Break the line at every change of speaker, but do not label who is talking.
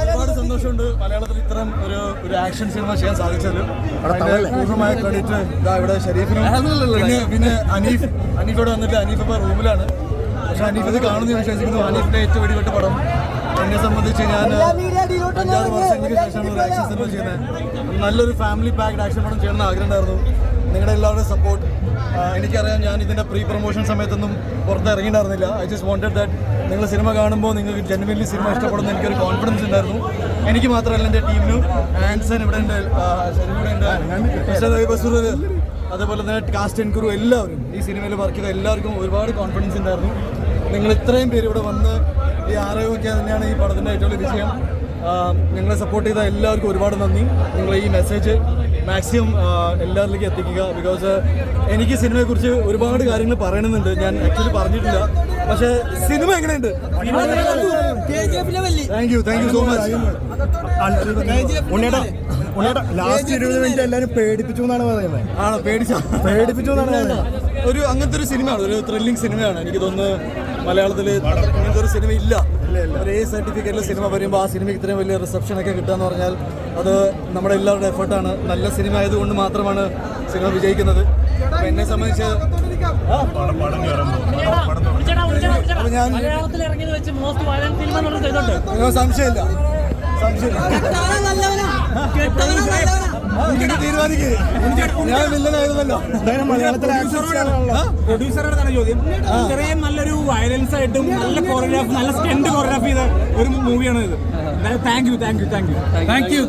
ഒരുപാട് സന്തോഷമുണ്ട് മലയാളത്തിൽ ഇത്തരം ഒരു ആക്ഷൻ സിനിമ ചെയ്യാൻ സാധിച്ചത്. പൂർണ്ണമായ ക്രെഡിറ്റ് ഇവിടെ ഷരീഫിനും പിന്നെ അനീഫോട് വന്നിട്ട് അനീഫ് ഇപ്പോൾ റൂമിലാണ്. പക്ഷെ അനീഫ് ഇത് കാണുന്ന വിശ്വസിക്കുന്നു. അനീഫിന്റെ ഏറ്റവും വെടിവെട്ട് പടം എന്നെ സംബന്ധിച്ച് ഞാൻ 5-6 വർഷങ്ങൾക്ക് ശേഷമാണ് ഒരു ആക്ഷൻ സിനിമ ചെയ്യുന്നത്. നല്ലൊരു ഫാമിലി പാക്ഡ് ആക്ഷൻ പടം ചെയ്യണമെന്ന് ആഗ്രഹം ഉണ്ടായിരുന്നു. നിങ്ങളുടെ എല്ലാവരുടെയും സപ്പോർട്ട് എനിക്കറിയാം. ഞാൻ ഇതിൻ്റെ പ്രീ പ്രൊമോഷൻ സമയത്തൊന്നും പുറത്ത് ഇറങ്ങിയിട്ടുണ്ടായിരുന്നില്ല. ഐ ജസ്റ്റ് വാണ്ടഡ് ദാറ്റ് നിങ്ങൾ സിനിമ കാണുമ്പോൾ നിങ്ങൾക്ക് ജെനുവിൻലി സിനിമ ഇഷ്ടപ്പെടുന്ന എനിക്കൊരു കോൺഫിഡൻസ് ഉണ്ടായിരുന്നു. എനിക്ക് മാത്രമല്ല എൻ്റെ ടീമിനും. ആൻസൺ ഇവിടെ ഉണ്ട്, ബസൂർ, അതേപോലെ തന്നെ കാസ്റ്റ് ആൻഡ് ക്രൂ എല്ലാവരും ഈ സിനിമയിൽ വർക്ക് ചെയ്ത എല്ലാവർക്കും ഒരുപാട് കോൺഫിഡൻസ് ഉണ്ടായിരുന്നു. നിങ്ങൾ ഇത്രയും പേര് ഇവിടെ വന്ന് ഈ ആരോഗ്യമൊക്കെ തന്നെയാണ് ഈ പടത്തിൻ്റെ ഏറ്റവും വലിയ വിജയം. നിങ്ങളെ സപ്പോർട്ട് ചെയ്ത എല്ലാവർക്കും ഒരുപാട് നന്ദി. നിങ്ങൾ ഈ മെസ്സേജ് മാക്സിമം എല്ലാവരിലേക്കും എത്തിക്കുക. ബിക്കോസ് എനിക്ക് സിനിമയെക്കുറിച്ച് ഒരുപാട് കാര്യങ്ങൾ പറയണമെന്നുണ്ട്. ഞാൻ ആക്ച്വലി പറഞ്ഞിട്ടില്ല. പക്ഷേ സിനിമ എങ്ങനെയുണ്ട്? Thank you so much.
Last 20 minute എല്ലാവരും പേടിപ്പിച്ചു എന്നാണ് പറയുന്നത്.
ആണോ? പേടിപ്പിച്ചു എന്നാണ് ഒരു അങ്ങനത്തെ ഒരു സിനിമയാണ്, ഒരു ത്രില്ലിംഗ് സിനിമയാണ്. എനിക്ക് തോന്നുന്നു മലയാളത്തിൽ ഇങ്ങനത്തെ ഒരു സിനിമ ഇല്ല. ഒരു A സർട്ടിഫിക്കറ്റിൽ സിനിമ വരുമ്പോൾ ആ സിനിമയ്ക്ക് ഇത്രയും വലിയ റിസപ്ഷനൊക്കെ കിട്ടുക എന്ന് പറഞ്ഞാൽ അത് നമ്മുടെ എല്ലാവരുടെ എഫേർട്ടാണ്. നല്ല സിനിമ ആയതുകൊണ്ട് മാത്രമാണ് സിനിമ വിജയിക്കുന്നത്. അപ്പം എന്നെ സംബന്ധിച്ച് സംശയമില്ല തീരുമാനിക്കേ. ഞാൻ വില്ലനായിരുന്നല്ലോ.
പ്രൊഡ്യൂസറുടെ തന്നെ ചോദ്യം. ഇത്രയും നല്ലൊരു വയലൻസ് ആയിട്ടും നല്ല കോറിയോഗ്രാഫ്, നല്ല സ്റ്റണ്ട് കോറിയോഗ്രാഫ് ചെയ്ത ഒരു മൂവിയാണ് ഇത്. Thank you.